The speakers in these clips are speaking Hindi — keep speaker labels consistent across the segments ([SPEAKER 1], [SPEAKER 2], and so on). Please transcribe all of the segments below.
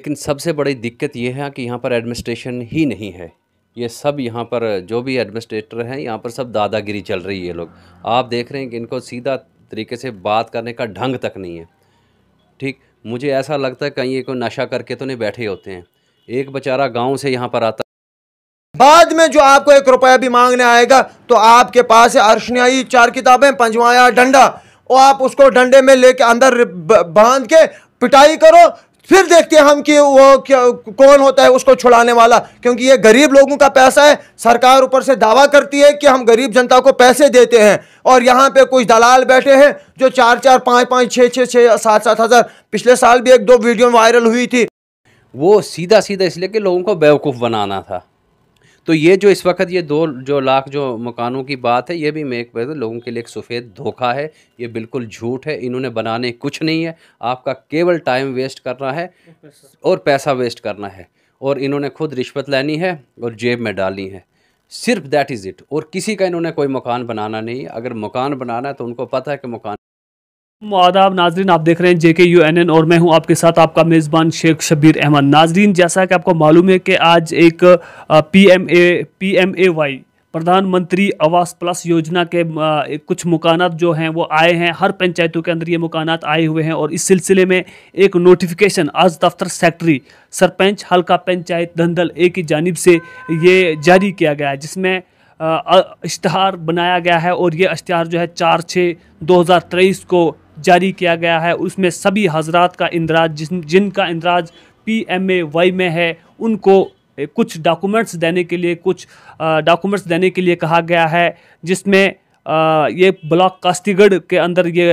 [SPEAKER 1] लेकिन सबसे बड़ी दिक्कत ये है कि यहाँ पर एडमिनिस्ट्रेशन ही नहीं है। ये सब यहाँ पर जो भी एडमिनिस्ट्रेटर हैं यहाँ पर सब दादागिरी चल रही है। लोग आप देख रहे हैं कि इनको सीधा तरीके से बात करने का ढंग तक नहीं है। ठीक, मुझे ऐसा लगता है कहीं ये कोई नशा करके तो नहीं बैठे होते हैं। एक बेचारा गांव से यहाँ पर आता,
[SPEAKER 2] बाद में जो आपको 1 रुपया भी मांगने आएगा तो आपके पास है अर्शनियाई 4 किताबें, पंजवाया डंडा, और आप उसको डंडे में लेके अंदर बांध के पिटाई करो। फिर देखते हैं हम कि वो कौन होता है उसको छुड़ाने वाला, क्योंकि ये गरीब लोगों का पैसा है। सरकार ऊपर से दावा करती है कि हम गरीब जनता को पैसे देते हैं, और यहाँ पे कुछ दलाल बैठे हैं जो 4-4, 5-5, 6-6, 7-7 हज़ार, पिछले साल भी 1-2 वीडियो वायरल हुई थी।
[SPEAKER 1] वो सीधा सीधा इसलिए कि लोगों को बेवकूफ़ बनाना था। तो ये जो इस वक्त ये 2 लाख जो मकानों की बात है, ये भी मैं एक लोगों के लिए एक सफ़ेद धोखा है। ये बिल्कुल झूठ है। इन्होंने बनाने कुछ नहीं है, आपका केवल टाइम वेस्ट करना है और पैसा वेस्ट करना है, और इन्होंने खुद रिश्वत लेनी है और जेब में डालनी है, सिर्फ दैट इज़ इट। और किसी का इन्होंने कोई मकान बनाना नहीं है। अगर मकान बनाना है तो उनको पता है कि मकान।
[SPEAKER 3] आदाब नाजरीन, आप देख रहे हैं JKUNN और मैं हूं आपके साथ आपका मेज़बान शेख शब्बीर अहमद। नाजरीन, जैसा कि आपको मालूम है कि आज एक PMAY प्रधानमंत्री आवास प्लस योजना के कुछ मकानात जो हैं वो आए हैं। हर पंचायतों के अंदर ये मकानात आए हुए हैं, और इस सिलसिले में एक नोटिफिकेशन आज दफ्तर सेक्रेटरी सरपंच हल्का पंचायत धंधल A की जानिब से ये जारी किया गया है, जिसमें इश्तहार बनाया गया है। और ये इश्तहार जो है 4/6/2023 को जारी किया गया है। उसमें सभी हजरात का इंदराज, जिनका इंदराज PMAY में है, उनको कुछ डॉक्यूमेंट्स देने के लिए कहा गया है, जिसमें ये ब्लॉक कास्तीगढ़ के अंदर ये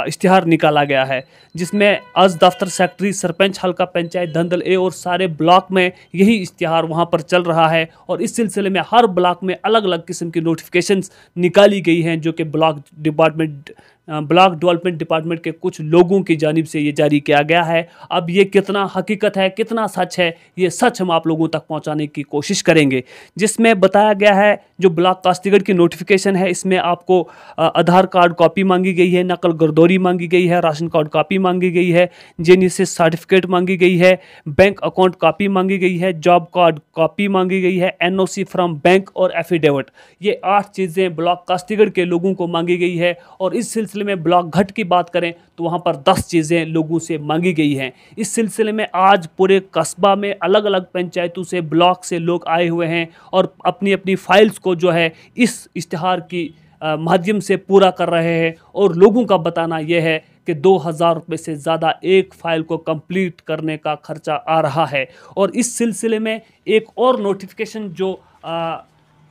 [SPEAKER 3] इश्तिहार निकाला गया है, जिसमें आज दफ्तर सेक्रेटरी सरपंच हल्का पंचायत धंधल A और सारे ब्लॉक में यही इश्तिहार वहाँ पर चल रहा है। और इस सिलसिले में हर ब्लॉक में अलग अलग किस्म की नोटिफिकेशंस निकाली गई हैं, जो कि ब्लॉक डेवलपमेंट डिपार्टमेंट के कुछ लोगों की जानिब से ये जारी किया गया है। अब ये कितना हकीकत है, कितना सच है, ये सच हम आप लोगों तक पहुंचाने की कोशिश करेंगे। जिसमें बताया गया है, जो ब्लॉक कास्तीगढ़ की नोटिफिकेशन है, इसमें आपको आधार कार्ड कॉपी मांगी गई है, नकल गर्दौरी मांगी गई है, राशन कार्ड कॉपी मांगी गई है, जेनेसिस सर्टिफिकेट मांगी गई है, बैंक अकाउंट कॉपी मांगी गई है, जॉब कार्ड कॉपी मांगी गई है, NOC फ्रॉम बैंक और एफिडेविट। ये 8 चीज़ें ब्लॉक कास्तीगढ़ के लोगों को मांगी गई है। और इस सिलसिले में ब्लॉक घट की बात करें तो वहां पर 10 चीज़ें लोगों से मांगी गई हैं। इस सिलसिले में आज पूरे कस्बा में अलग अलग पंचायतों से, ब्लॉक से लोग आए हुए हैं और अपनी अपनी फाइल्स को जो है इस इश्तिहार की माध्यम से पूरा कर रहे हैं। और लोगों का बताना यह है कि 2000 रुपये से ज़्यादा एक फ़ाइल को कंप्लीट करने का खर्चा आ रहा है। और इस सिलसिले में एक और नोटिफिकेशन जो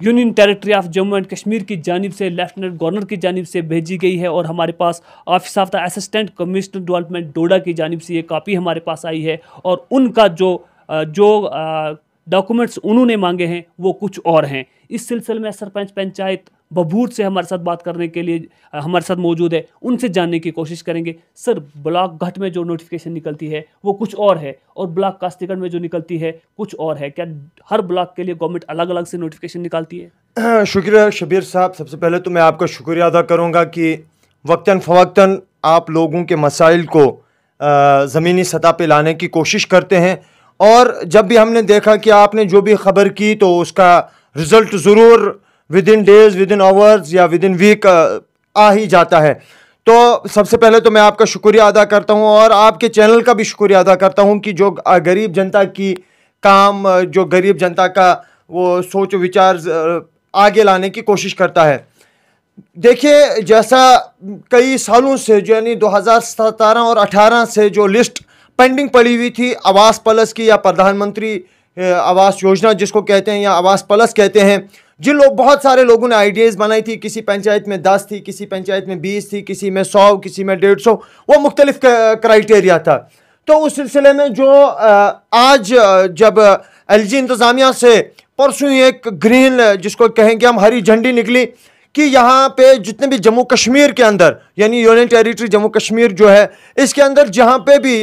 [SPEAKER 3] union territory of Jammu and Kashmir की जानिब से लेफ्टिनेंट गवर्नर की जानिब से भेजी गई है, और हमारे पास office of the assistant commissioner development Doda की जानिब से ये कॉपी हमारे पास आई है। और उनका जो डॉक्यूमेंट्स उन्होंने मांगे हैं वो कुछ और हैं। इस सिलसिले में सरपंच पंचायत बबूर से हमारे साथ बात करने के लिए हमारे साथ मौजूद है, उनसे जानने की कोशिश करेंगे। सर, ब्लॉक घट में जो नोटिफिकेशन निकलती है वो कुछ और है, और ब्लॉक कास्तीगढ़ में जो निकलती है कुछ और है। क्या हर ब्लॉक के लिए गवर्नमेंट अलग अलग से नोटिफिकेशन निकालती है?
[SPEAKER 2] शुक्रिया शबीर साहब। सबसे पहले तो मैं आपका शुक्रिया अदा करूँगा कि वक्तन फ़वक्तन आप लोगों के मसाइल को ज़मीनी सतह पे लाने की कोशिश करते हैं। और जब भी हमने देखा कि आपने जो भी खबर की तो उसका रिज़ल्ट ज़रूर with in days, with in hours या विद इन वीक आ ही जाता है। तो सबसे पहले तो मैं आपका शुक्रिया अदा करता हूं, और आपके चैनल का भी शुक्रिया अदा करता हूं कि जो गरीब जनता की काम, जो गरीब जनता का वो सोच विचार आगे लाने की कोशिश करता है। देखिए, जैसा कई सालों से, जो यानी 2017 और 18 से जो लिस्ट पेंडिंग पड़ी हुई थी आवास प्लस की, या प्रधानमंत्री आवास योजना जिसको कहते हैं, या आवास प्लस कहते हैं, बहुत सारे लोगों ने आइडियाज़ बनाई थी। किसी पंचायत में 10 थी, किसी पंचायत में 20 थी, किसी में 100, किसी में 150, वो मुख्तलिफ क्राइटेरिया था। तो उस सिलसिले में जो आज जब LG इंतज़ामिया से परसों एक ग्रीन, जिसको कहेंगे हम, हरी झंडी निकली कि यहाँ पे जितने भी जम्मू कश्मीर के अंदर, यानी यूनियन टेरिटरी जम्मू कश्मीर जो है, इसके अंदर जहाँ पे भी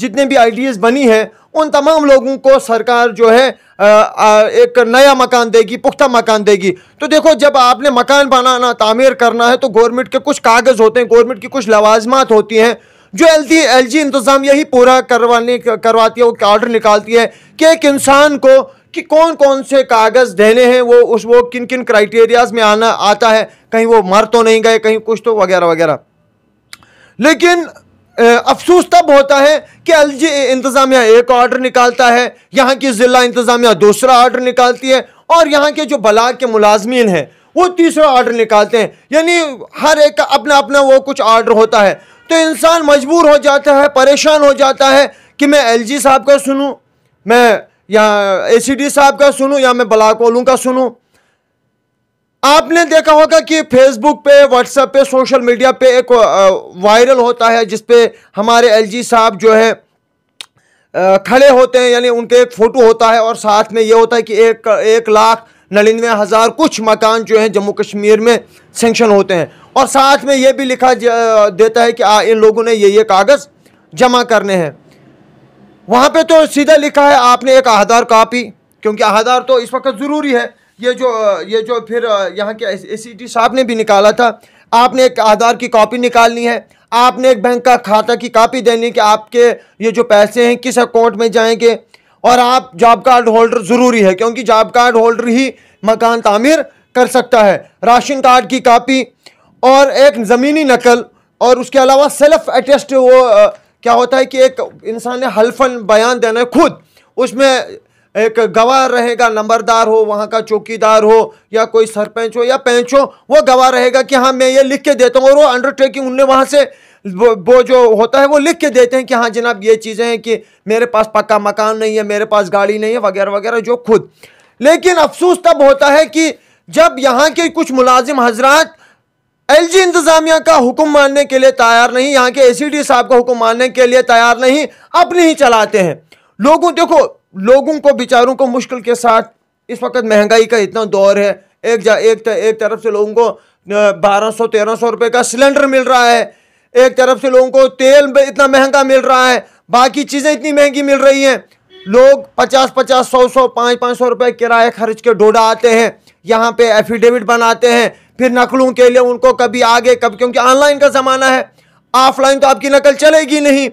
[SPEAKER 2] जितने भी आइडियाज़ बनी है, उन तमाम लोगों को सरकार जो है एक नया मकान देगी, पुख्ता मकान देगी। तो देखो, जब आपने मकान बनाना, तामीर करना है, तो गवर्नमेंट के कुछ कागज़ होते हैं, गवर्नमेंट की कुछ लवाजमात होती हैं। जो LG इंतज़ामिया ही पूरा करवाती है, वो ऑर्डर निकालती है कि एक इंसान को कि कौन कौन से कागज़ देने हैं, वो किन किन क्राइटेरियाज में आता है, कहीं वो मर तो नहीं गए, कहीं कुछ तो वगैरह वगैरह। लेकिन अफसोस तब होता है कि LG इंतज़ामिया एक ऑर्डर निकालता है, यहाँ की ज़िला इंतज़ामिया दूसरा ऑर्डर निकालती है, और यहाँ के जो बलाग के मुलाजमीन हैं वो तीसरा ऑर्डर निकालते हैं। यानी हर एक का अपना अपना वो कुछ ऑर्डर होता है। तो इंसान मजबूर हो जाता है, परेशान हो जाता है कि मैं LG साहब का सुनूं, मैं या ACD साहब का सुनूं, या मैं ब्लॉक वालों का सुनूं। आपने देखा होगा कि फेसबुक पे, व्हाट्सएप पे, सोशल मीडिया पे एक वायरल होता है जिसपे हमारे LG साहब जो है खड़े होते हैं, यानी उनके एक फ़ोटो होता है और साथ में ये होता है कि 1,99,000 कुछ मकान जो है जम्मू कश्मीर में सेंक्शन होते हैं, और साथ में ये भी लिखा देता है कि इन लोगों ने ये कागज़ जमा करने हैं। वहाँ पे तो सीधा लिखा है आपने एक आधार कॉपी, क्योंकि आधार तो इस वक्त ज़रूरी है। ये जो फिर यहाँ के ACD साहब ने भी निकाला था, आपने एक आधार की कॉपी निकालनी है, आपने एक बैंक का खाता की कॉपी देनी कि आपके ये जो पैसे हैं किस अकाउंट में जाएंगे, और आप जॉब कार्ड होल्डर ज़रूरी है, क्योंकि जॉब कार्ड होल्डर ही मकान तामीर कर सकता है। राशन कार्ड की कॉपी और एक ज़मीनी नकल, और उसके अलावा सेल्फ अटेस्ट, वो क्या होता है कि एक इंसान ने हल्फन बयान देना है खुद, उसमें एक गवाह रहेगा, नंबरदार हो, वहाँ का चौकीदार हो, या कोई सरपंच हो या पंच हो, वो गवाह रहेगा कि हाँ मैं ये लिख के देता हूँ, और वो अंडरटेकिंग उनने वहाँ से वो जो होता है वो लिख के देते हैं कि हाँ जनाब ये चीज़ें हैं कि मेरे पास पक्का मकान नहीं है, मेरे पास गाड़ी नहीं है, वगैरह वगैरह जो खुद। लेकिन अफसोस तब होता है कि जब यहाँ के कुछ मुलाजिम हजरात LG इंतज़ामिया का हुक्म मानने के लिए तैयार नहीं, यहाँ के ACD साहब का हुक्म मानने के लिए तैयार नहीं, अपने ही चलाते हैं। लोगों को बेचारों को मुश्किल के साथ, इस वक्त महंगाई का इतना दौर है, एक तरफ से लोगों को 1200-1300 रुपये का सिलेंडर मिल रहा है, एक तरफ से लोगों को तेल इतना महंगा मिल रहा है, बाकी चीज़ें इतनी महंगी मिल रही हैं। लोग 50-50, 100-100, 500-500 रुपये किराए खर्च के डोडा आते हैं, यहाँ पे एफिडेविट बनाते हैं, फिर नकलों के लिए उनको कभी आगे कभी, क्योंकि ऑनलाइन का ज़माना है, ऑफलाइन तो आपकी नकल चलेगी नहीं,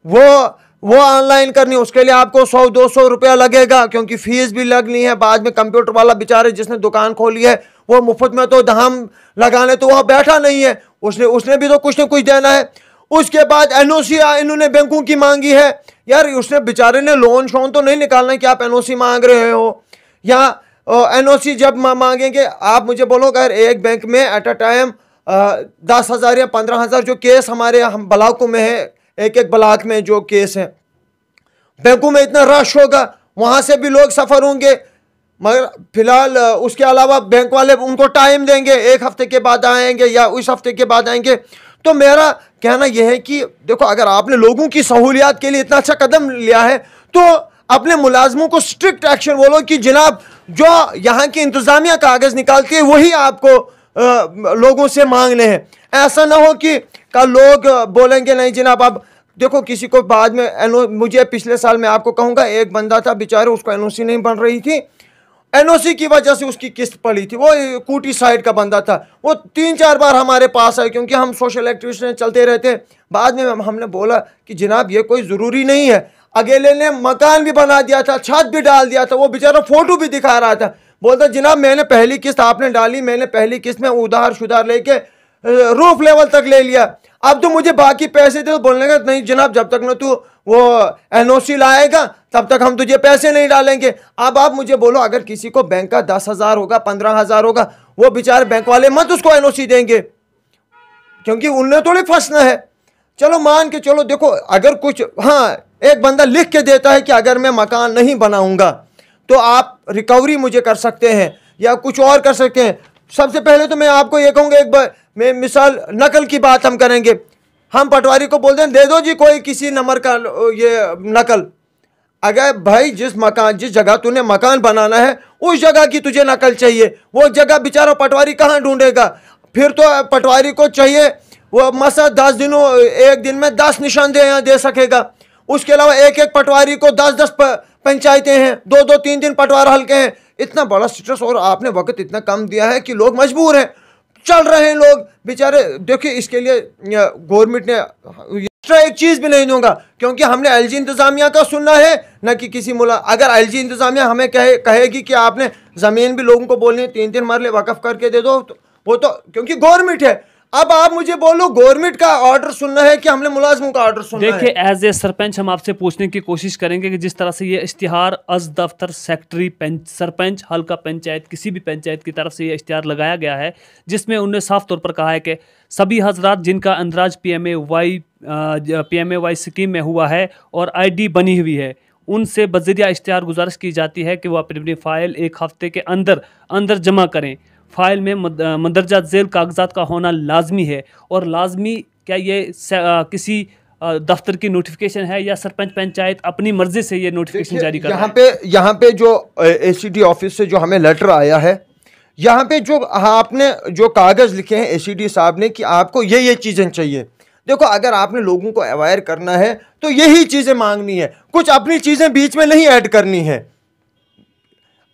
[SPEAKER 2] वो ऑनलाइन करनी, उसके लिए आपको 100-200 रुपया लगेगा, क्योंकि फीस भी लगनी है। बाद में कंप्यूटर वाला बेचारे जिसने दुकान खोली है वो मुफ्त में तो दाम लगाने तो वहाँ बैठा नहीं है, उसने भी तो कुछ ना कुछ देना है। उसके बाद NOC इन्होंने बैंकों की मांगी है, यार उसने बेचारे ने लोन शोन तो नहीं निकालना कि आप NOC मांग रहे हो, या NOC जब मांगेंगे आप मुझे बोलो, अगर एक बैंक में एट अ टाइम 10,000 या 15,000 जो केस हमारे हम ब्लॉकों में है, एक ब्लॉक में जो केस है, बैंकों में इतना रश होगा, वहाँ से भी लोग सफ़र होंगे। मगर फिलहाल उसके अलावा बैंक वाले उनको टाइम देंगे, एक हफ्ते के बाद आएंगे या उस हफ्ते के बाद आएंगे। तो मेरा कहना यह है कि देखो, अगर आपने लोगों की सहूलियात के लिए इतना अच्छा कदम लिया है तो अपने मुलाजमों को स्ट्रिक्ट एक्शन बोलो कि जनाब जो यहाँ की इंतज़ामिया कागज़ निकालती है वही आपको लोगों से मांगने हैं। ऐसा ना हो कि कल लोग बोलेंगे नहीं जनाब। अब देखो, किसी को बाद में मुझे पिछले साल मैं आपको कहूँगा, एक बंदा था बेचारे, उसको NOC नहीं बन रही थी, NOC की वजह से उसकी किस्त पड़ी थी। वो कूटी साइड का बंदा था, वो 3-4 बार हमारे पास आए, क्योंकि हम सोशल एक्टिविस्ट चलते रहते। बाद में हमने बोला कि जनाब ये कोई ज़रूरी नहीं है। अकेले ने मकान भी बना दिया था, छत भी डाल दिया था, वो बेचारा फ़ोटो भी दिखा रहा था, बोलता जनाब मैंने पहली किस्त आपने डाली, मैंने पहली किस्त में उधार शुधार लेके रूफ लेवल तक ले लिया, अब तो मुझे बाकी पैसे दे। बोलने का नहीं जनाब, जब तक ना तू वो NOC लाएगा तब तक हम तुझे पैसे नहीं डालेंगे। अब आप मुझे बोलो, अगर किसी को बैंक का 10,000 होगा, 15,000 होगा, वो बेचारे बैंक वाले मत उसको NOC देंगे, क्योंकि उनने थोड़ी फंसना है। चलो मान के चलो, देखो अगर कुछ, हाँ एक बंदा लिख के देता है कि अगर मैं मकान नहीं बनाऊंगा तो आप रिकवरी मुझे कर सकते हैं या कुछ और कर सकते हैं। सबसे पहले तो मैं आपको ये कहूँगा, एक बार मैं मिसाल नकल की बात हम करेंगे, हम पटवारी को बोलते हैं दे दो जी कोई किसी नंबर का ये नकल। अगर भाई जिस जगह तूने मकान बनाना है उस जगह की तुझे नकल चाहिए, वो जगह बेचारा पटवारी कहाँ ढूंढेगा? फिर तो पटवारी को चाहिए वो मसा 10 दिनों, एक दिन में 10 निशानदेहियाँ दे सकेगा। उसके अलावा एक पटवारी को 10-10 पंचायतें हैं, 2-2, 3-3 पटवार हल्के हैं, इतना बड़ा स्ट्रेस, और आपने वक्त इतना कम दिया है कि लोग मजबूर हैं, चल रहे हैं लोग बेचारे। देखिए इसके लिए गवर्नमेंट ने एक्स्ट्रा एक चीज़ भी नहीं दूंगा, क्योंकि हमने एलजी इंतज़ामिया का सुनना है न कि किसी मुला। अगर एलजी इंतज़ामिया हमें कहेगी कि आपने ज़मीन भी लोगों को बोलनी है 3-3 मरले वक़फ़ करके दे दो, तो वो तो क्योंकि गवर्नमेंट है। अब आप मुझे बोलो गवर्नमेंट का ऑर्डर सुनना है कि हमने मुलाजमों का ऑर्डर सुनना है?
[SPEAKER 3] देखिए, एज ए सरपंच हम आपसे पूछने की कोशिश करेंगे कि जिस तरह से ये इश्तिहार अज दफ्तर सेक्रेटरी सरपंच हल्का पंचायत किसी भी पंचायत की तरफ से ये इश्तिहार लगाया गया है, जिसमें उन्होंने साफ तौर पर कहा है कि सभी हजरात जिनका अंदराज PMAY स्कीम में हुआ है और ID बनी हुई है, उनसे बज़रिया इश्तिहार गुजारिश की जाती है कि वो अपनी अपनी फ़ाइल 1 हफ्ते के अंदर जमा करें। फ़ाइल में मंदरजा झेल कागजात का होना लाजमी है। और लाजमी क्या ये किसी दफ्तर की नोटिफिकेशन है या सरपंच पंचायत अपनी मर्जी से ये नोटिफिकेशन जारी कर रहा है?
[SPEAKER 2] यहाँ पे जो ACD ऑफिस से जो हमें लेटर आया है, यहाँ पे जो आपने जो कागज़ लिखे हैं ACD साहब ने कि आपको ये चीज़ें चाहिए। देखो, अगर आपने लोगों को अवेयर करना है तो यही चीज़ें मांगनी है, कुछ अपनी चीज़ें बीच में नहीं ऐड करनी है।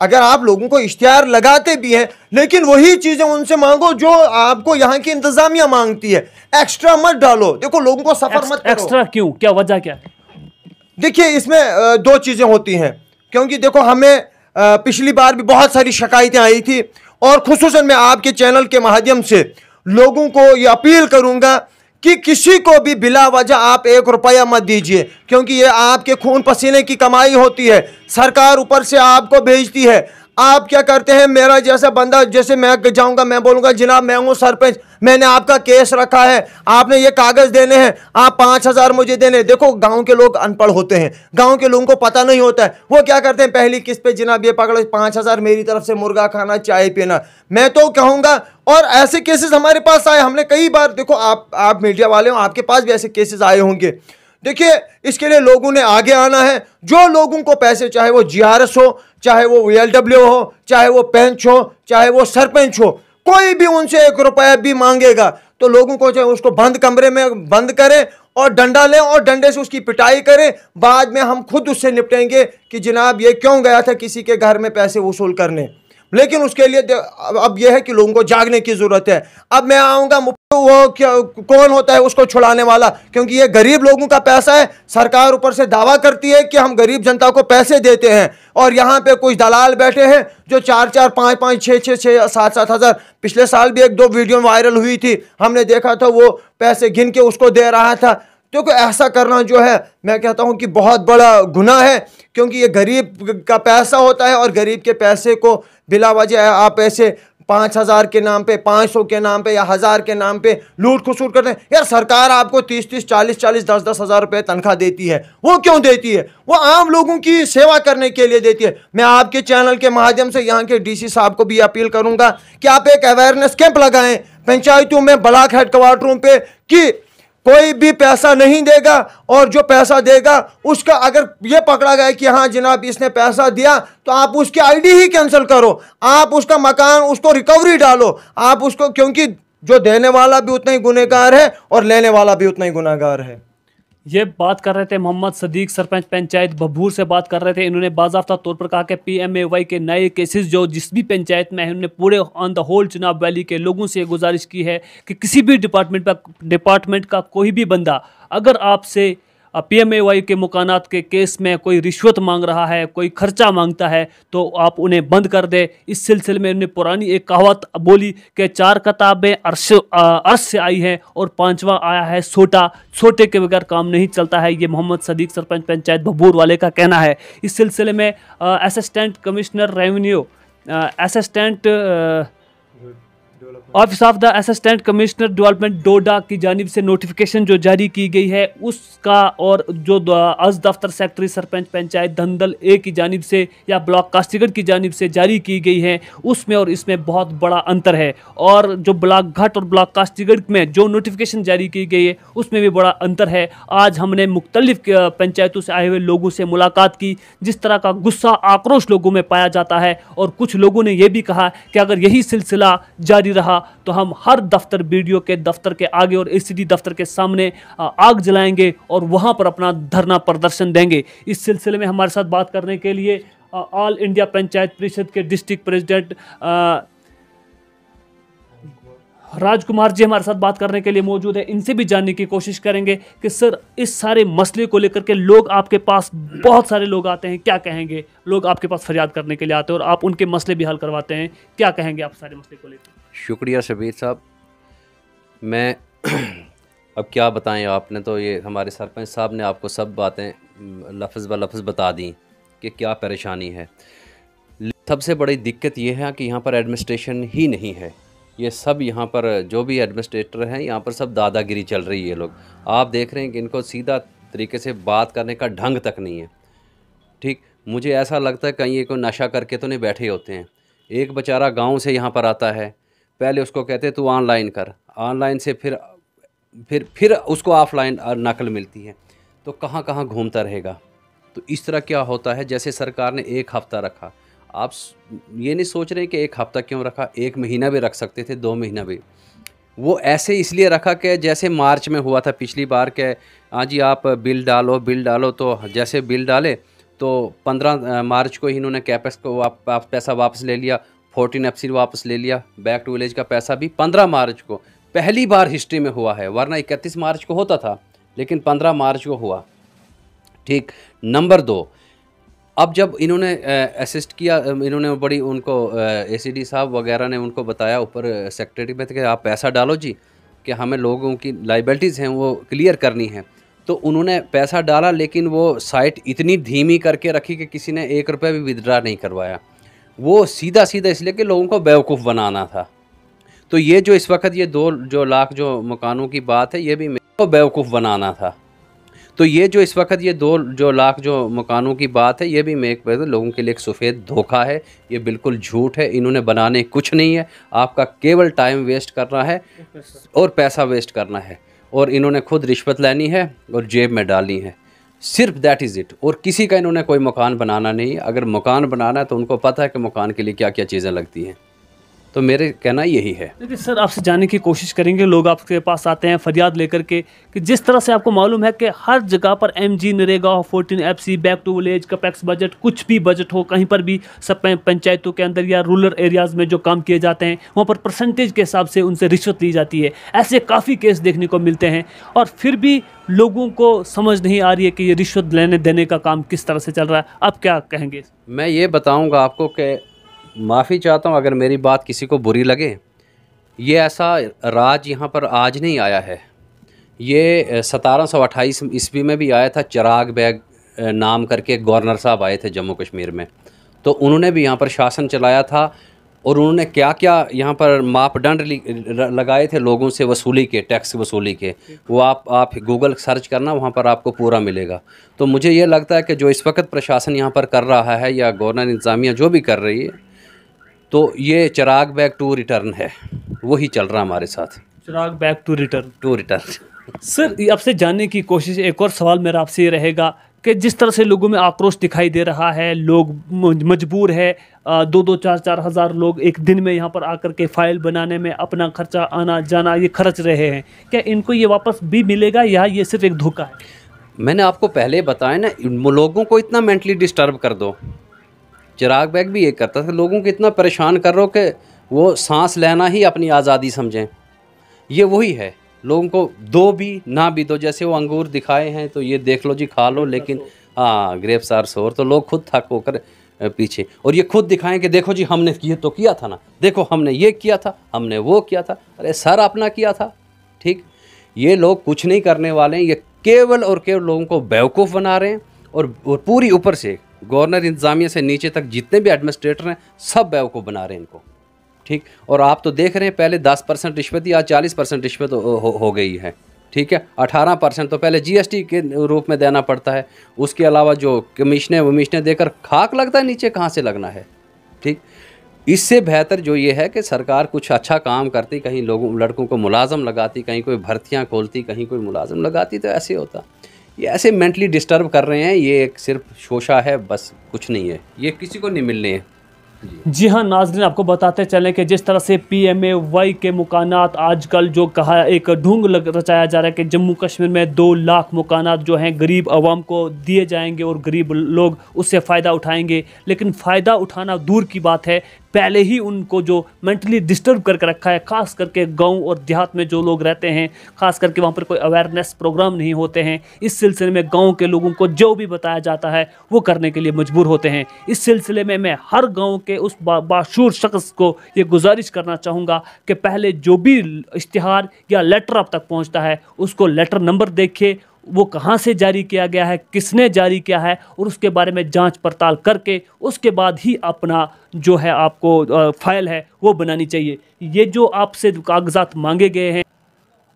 [SPEAKER 2] अगर आप लोगों को इश्तिहार लगाते भी हैं, लेकिन वही चीज़ें उनसे मांगो जो आपको यहाँ की इंतज़ामिया मांगती है। एक्स्ट्रा मत डालो। देखो, लोगों को सफ़र मत करो।
[SPEAKER 3] एक्स्ट्रा क्यों? क्या वजह क्या है?
[SPEAKER 2] देखिए, इसमें 2 चीज़ें होती हैं, क्योंकि देखो हमें पिछली बार भी बहुत सारी शिकायतें आई थी, और खुसूसन मैं आपके चैनल के माध्यम से लोगों को ये अपील करूँगा कि किसी को भी बिला वजह आप 1 रुपया मत दीजिए, क्योंकि ये आपके खून पसीने की कमाई होती है। सरकार ऊपर से आपको भेजती है। आप क्या करते हैं, मेरा जैसा बंदा, जैसे मैं जाऊंगा, मैं बोलूंगा जनाब मैं हूँ सरपंच, मैंने आपका केस रखा है, आपने ये कागज़ देने हैं, आप 5,000 मुझे देने। देखो, गांव के लोग अनपढ़ होते हैं, गांव के लोगों को पता नहीं होता है। वो क्या करते हैं, पहली किस्त पे जनाब ये पकड़ो 5,000 मेरी तरफ से, मुर्गा खाना, चाय पीना। मैं तो कहूँगा, और ऐसे केसेस हमारे पास आए, हमने कई बार, देखो आप मीडिया वाले हो, आपके पास भी ऐसे केसेस आए होंगे। देखिए, इसके लिए लोगों ने आगे आना है। जो लोगों को पैसे, चाहे वो GRS हो, चाहे वो VLW हो, चाहे वो पंच हो, चाहे वो सरपंच हो, कोई भी उनसे 1 रुपया भी मांगेगा तो लोगों को चाहे उसको बंद कमरे में बंद करें और डंडा लें और डंडे से उसकी पिटाई करें। बाद में हम खुद उससे निपटेंगे कि जनाब ये क्यों गया था किसी के घर में पैसे वसूल करने। लेकिन उसके लिए अब यह है कि लोगों को जागने की जरूरत है। अब मैं आऊँगा, वो कौन होता है उसको छुड़ाने वाला, क्योंकि ये गरीब लोगों का पैसा है। सरकार ऊपर से दावा करती है कि हम गरीब जनता को पैसे देते हैं, और यहाँ पे कुछ दलाल बैठे हैं जो 4-4, 5-5, 6-6, 7-7 हज़ार, पिछले साल भी 1-2 वीडियो वायरल हुई थी, हमने देखा था, वो पैसे गिन के उसको दे रहा था। तो ऐसा करना जो है, मैं कहता हूं कि बहुत बड़ा गुनाह है, क्योंकि ये गरीब का पैसा होता है, और गरीब के पैसे को बिला वजह आप ऐसे 5,000 के नाम पे, 500 के नाम पे या 1,000 के नाम पे लूट खसूट करते हैं। यार, सरकार आपको 30-30, 40-40, 10-10 हज़ार रुपये तनख्वाह देती है। वो क्यों देती है? वो आम लोगों की सेवा करने के लिए देती है। मैं आपके चैनल के माध्यम से यहाँ के DC साहब को भी अपील करूँगा कि आप एक अवेयरनेस कैंप लगाएं पंचायतों में, ब्लॉक हेडक्वार्टरों पे, कि कोई भी पैसा नहीं देगा, और जो पैसा देगा उसका अगर ये पकड़ा गया कि हाँ जनाब इसने पैसा दिया, तो आप उसकी ID ही कैंसिल करो, आप उसका मकान, उसको रिकवरी डालो, आप उसको, क्योंकि जो देने वाला भी उतना ही गुनहगार है और लेने वाला भी उतना ही गुनहगार है।
[SPEAKER 3] ये बात कर रहे थे मोहम्मद सदीक, सरपंच पंचायत भभूर से बात कर रहे थे। इन्होंने बाज़ाफ्ता तौर पर कहा कि PMAY के नए केसेस जो जिस भी पंचायत में है, उन्होंने पूरे ऑन द होल चुनाव वैली के लोगों से गुजारिश की है कि किसी भी डिपार्टमेंट का कोई भी बंदा अगर आपसे PMAY के मकानात के केस में कोई रिश्वत मांग रहा है, कोई खर्चा मांगता है, तो आप उन्हें बंद कर दे। इस सिलसिले में उन्होंने पुरानी एक कहावत बोली कि 4 किताबें अर्श से आई हैं और 5वां आया है सोटा, छोटे के बगैर काम नहीं चलता है। ये मोहम्मद सदीक, सरपंच पंचायत भभूर वाले का कहना है। इस सिलसिले में assistant commissioner revenue, office of the assistant commissioner development Doda की जानिब से नोटिफिकेशन जो जारी की गई है उसका, और जो अज दफ्तर सेक्रेटरी सरपंच पंचायत धंधल A की जानिब से या ब्लॉक कास्तीगढ़ की जानिब से जारी की गई है, उसमें और इसमें बहुत बड़ा अंतर है। और जो ब्लॉक घाट और ब्लॉक कास्तीगढ़ में जो नोटिफिकेशन जारी की गई है उसमें भी बड़ा अंतर है। आज हमने मुख्तलिफ पंचायतों से आए हुए लोगों से मुलाकात की, जिस तरह का गुस्सा, आक्रोश लोगों में पाया जाता है, और कुछ लोगों ने यह भी कहा कि अगर यही सिलसिला जारी रहा तो हम हर दफ्तर, BDO के दफ्तर के आगे और ACD दफ्तर के सामने आग जलाएंगे और वहां पर अपना धरना प्रदर्शन देंगे। इस सिलसिले में हमारे साथ बात करने के लिए ऑल इंडिया पंचायत परिषद के डिस्ट्रिक्ट प्रेसिडेंट राजकुमार जी हमारे साथ बात करने के लिए मौजूद है, इनसे भी जानने की कोशिश करेंगे कि सर इस सारे मसले को लेकर के लोग आपके पास, बहुत सारे लोग आते हैं, क्या कहेंगे? लोग आपके पास फरियाद करने के लिए आते हैं और आप उनके मसले भी हल करवाते हैं, क्या कहेंगे आप सारे मसले को लेकर?
[SPEAKER 1] शुक्रिया शबीर साहब। मैं अब क्या बताएं, आपने तो ये हमारे सरपंच साहब ने आपको सब बातें लफ्ज़ ब लफ्ज़ बता दी कि क्या परेशानी है। सबसे बड़ी दिक्कत ये है कि यहाँ पर एडमिनिस्ट्रेशन ही नहीं है। ये सब यहाँ पर जो भी एडमिनिस्ट्रेटर हैं, यहाँ पर सब दादागिरी चल रही है। लोग आप देख रहे हैं कि इनको सीधा तरीके से बात करने का ढंग तक नहीं है। ठीक, मुझे ऐसा लगता है कहीं ये कोई नशा करके तो नहीं बैठे होते हैं। एक बेचारा गांव से यहाँ पर आता है, पहले उसको कहते तू ऑनलाइन कर, ऑनलाइन से फिर उसको ऑफलाइन नकल मिलती है, तो कहाँ कहाँ घूमता रहेगा। तो इस तरह क्या होता है, जैसे सरकार ने 1 हफ़्ता रखा, आप ये नहीं सोच रहे कि 1 हफ़्ता क्यों रखा, 1 महीना भी रख सकते थे, 2 महीना भी। वो ऐसे इसलिए रखा कि जैसे मार्च में हुआ था पिछली बार के, हाँ जी आप बिल डालो, तो जैसे बिल डाले तो 15 मार्च को ही इन्होंने कैपेक्स को पैसा वापस ले लिया, 14 FC वापस ले लिया, बैक टू विलेज का पैसा भी 15 मार्च को पहली बार हिस्ट्री में हुआ है, वरना 31 मार्च को होता था, लेकिन 15 मार्च को हुआ। ठीक, नंबर 2, अब जब इन्होंने असिस्ट किया, इन्होंने बड़ी उनको ACD साहब वगैरह ने उनको बताया ऊपर सेक्रेटरी में कि आप पैसा डालो जी, कि हमें लोगों की लाइबिलिटीज़ हैं वो क्लियर करनी है। तो उन्होंने पैसा डाला, लेकिन वो साइट इतनी धीमी करके रखी कि किसी ने 1 रुपया भी विदड्रा नहीं करवाया। वो सीधा इसलिए कि लोगों को बेवकूफ़ बनाना था। तो ये जो इस वक्त ये 2 लाख जो मकानों की बात है, ये भी मेरे को बेवकूफ़ बनाना था। तो ये जो इस वक्त ये 2 लाख जो मकानों की बात है, ये भी मैं लोगों के लिए एक सफ़ेद धोखा है। ये बिल्कुल झूठ है, इन्होंने बनाने कुछ नहीं है, आपका केवल टाइम वेस्ट करना है और पैसा वेस्ट करना है, और इन्होंने खुद रिश्वत लेनी है और जेब में डालनी है, सिर्फ दैट इज़ इट। और किसी का इन्होंने कोई मकान बनाना नहीं है। अगर मकान बनाना है तो उनको पता है कि मकान के लिए क्या क्या चीज़ें लगती हैं। तो मेरे कहना यही है।
[SPEAKER 3] देखिए सर, आपसे जानने की कोशिश करेंगे, लोग आपके पास आते हैं फरियाद लेकर के कि जिस तरह से आपको मालूम है कि हर जगह पर MG, NREGA, 14 FC, back to village, capex budget, कुछ भी बजट हो, कहीं पर भी सब पंचायतों के अंदर या रूरल एरियाज़ में जो काम किए जाते हैं, वहाँ पर परसेंटेज के हिसाब से उनसे रिश्वत ली जाती है। ऐसे काफ़ी केस देखने को मिलते हैं, और फिर भी लोगों को समझ नहीं आ रही है कि ये रिश्वत लेने देने का काम किस तरह से चल रहा है। आप क्या कहेंगे?
[SPEAKER 1] मैं ये बताऊँगा आपको कि माफ़ी चाहता हूँ अगर मेरी बात किसी को बुरी लगे। ये ऐसा राज यहाँ पर आज नहीं आया है, ये 1728 ईस्वी में भी आया था। चिराग बेग नाम करके गवर्नर साहब आए थे जम्मू कश्मीर में, तो उन्होंने भी यहाँ पर शासन चलाया था, और उन्होंने क्या क्या यहाँ पर मापदंड लगाए थे लोगों से वसूली के, टैक्स वसूली के, वो आप गूगल सर्च करना, वहाँ पर आपको पूरा मिलेगा। तो मुझे ये लगता है कि जो इस वक्त प्रशासन यहाँ पर कर रहा है, या गवर्नर इंतज़ामिया जो भी कर रही है, तो ये चिराग बैक टू रिटर्न है, वही चल रहा हमारे साथ,
[SPEAKER 3] चिराग बैक टू रिटर्न। सर, आपसे जानने की कोशिश, एक और सवाल मेरा आपसे ये रहेगा कि जिस तरह से लोगों में आक्रोश दिखाई दे रहा है, लोग मजबूर है, 2-2, 4-4 हज़ार लोग एक दिन में यहाँ पर आकर के फाइल बनाने में अपना खर्चा आना जाना ये खर्च रहे हैं, क्या इनको ये वापस भी मिलेगा या ये सिर्फ एक धोखा है?
[SPEAKER 1] मैंने आपको पहले बताया ना, लोगों को इतना मेंटली डिस्टर्ब कर दो। चिराग बैग भी ये करता था, लोगों को इतना परेशान कर रहा कि वो सांस लेना ही अपनी आज़ादी समझें। ये वही है, लोगों को दो भी ना भी दो, जैसे वो अंगूर दिखाए हैं तो ये देख लो जी, खा लो, लेकिन हाँ ग्रेप्स आर सोर, तो लोग खुद थक होकर पीछे, और ये खुद दिखाएं कि देखो जी हमने ये तो किया था ना, देखो हमने ये किया था, हमने वो किया था। अरे सर अपना किया था। ठीक, ये लोग कुछ नहीं करने वाले हैं, ये केवल और केवल लोगों को बेवकूफ़ बना रहे हैं, और पूरी ऊपर से गवर्नर इंतज़ामिया से नीचे तक जितने भी एडमिनिस्ट्रेटर हैं सब बेवकूफ़ बना रहे हैं इनको। ठीक, और आप तो देख रहे हैं पहले 10% रिश्वत या 40% रिश्वत हो गई है। ठीक है, 18% तो पहले GST के रूप में देना पड़ता है, उसके अलावा जो कमीशनें देकर खाक लगता है, नीचे कहाँ से लगना है। ठीक, इससे बेहतर जो ये है कि सरकार कुछ अच्छा काम करती, कहीं लड़कों को मुलाजम लगाती, कहीं कोई भर्तियाँ खोलती, कहीं कोई मुलाजम लगाती, तो ऐसे होता। ये ऐसे मेंटली डिस्टर्ब कर रहे हैं, ये एक सिर्फ शोशा है, बस कुछ नहीं है, ये किसी को नहीं मिलने हैं।
[SPEAKER 3] जी हाँ नाज़रीन, आपको बताते चलें कि जिस तरह से PMAY के मकानात आजकल जो कहा एक ढोंग रचाया जा रहा है कि जम्मू कश्मीर में 2 लाख मकानात जो हैं गरीब आवाम को दिए जाएंगे और गरीब लोग उससे फ़ायदा उठाएंगे, लेकिन फ़ायदा उठाना दूर की बात है, पहले ही उनको जो मेंटली डिस्टर्ब करके रखा है, खास करके गांव और देहात में जो लोग रहते हैं, खास करके वहाँ पर कोई अवेयरनेस प्रोग्राम नहीं होते हैं। इस सिलसिले में गांव के लोगों को जो भी बताया जाता है वो करने के लिए मजबूर होते हैं। इस सिलसिले में मैं हर गांव के उस बाशूर शख्स को ये गुजारिश करना चाहूँगा कि पहले जो भी इश्तिहार या लेटर आप तक पहुँचता है उसको लेटर नंबर देखे, वो कहाँ से जारी किया गया है, किसने जारी किया है, और उसके बारे में जांच पड़ताल करके उसके बाद ही अपना जो है आपको फाइल है वो बनानी चाहिए। ये जो आपसे कागजात मांगे गए हैं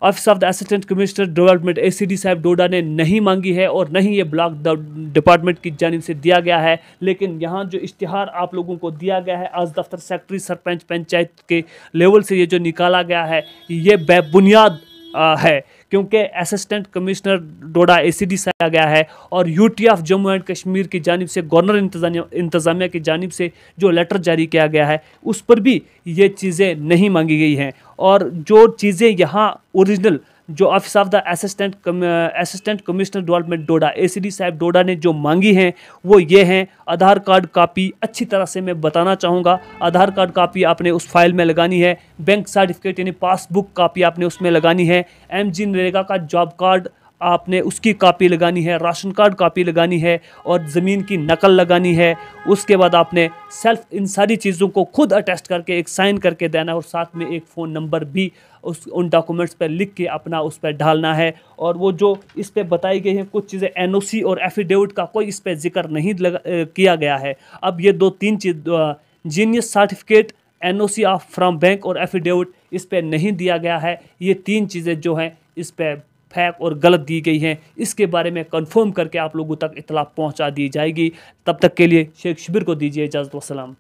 [SPEAKER 3] office of the assistant commissioner development ACD साहब डोडा ने नहीं मांगी है और नहीं ये ब्लॉक डिपार्टमेंट की जानिब से दिया गया है, लेकिन यहाँ जो इश्तिहार आप लोगों को दिया गया है आज दफ्तर सेक्रेटरी सरपंच पंचायत के लेवल से ये जो निकाला गया है ये बेबुनियाद है, क्योंकि असिस्टेंट कमिश्नर डोडा ACD से आ गया है और UT जम्मू एंड कश्मीर की जानिब से गवर्नर इंतज़ामिया की जानिब से जो लेटर जारी किया गया है उस पर भी ये चीज़ें नहीं मांगी गई हैं। और जो चीज़ें यहाँ ओरिजिनल जो office of the assistant commissioner development Doda ACD साहब डोडा ने जो मांगी हैं वो ये हैं, आधार कार्ड कॉपी अच्छी तरह से मैं बताना चाहूँगा, आधार कार्ड कॉपी आपने उस फाइल में लगानी है, बैंक सर्टिफिकेट यानी पासबुक कॉपी आपने उसमें लगानी है, MG नरेगा का जॉब कार्ड आपने उसकी कॉपी लगानी है, राशन कार्ड कॉपी लगानी है और ज़मीन की नकल लगानी है। उसके बाद आपने सेल्फ इन सारी चीज़ों को खुद अटेस्ट करके एक साइन करके देना और साथ में एक फ़ोन नंबर भी उन डॉक्यूमेंट्स पर लिख के अपना उस पर डालना है। और वो जो इस पे बताई गई हैं कुछ चीज़ें NOC और एफिडेविट का कोई इस पर जिक्र नहीं किया गया है। अब ये 2-3 चीज़ genius certificate, NOC of from bank और एफिडेविट इस पर नहीं दिया गया है। ये 3 चीज़ें जो हैं इस पर फेक और गलत दी गई हैं, इसके बारे में कंफर्म करके आप लोगों तक इतला पहुंचा दी जाएगी। तब तक के लिए शेख शिबिर को दीजिए इजाज़त। वस्सलाम।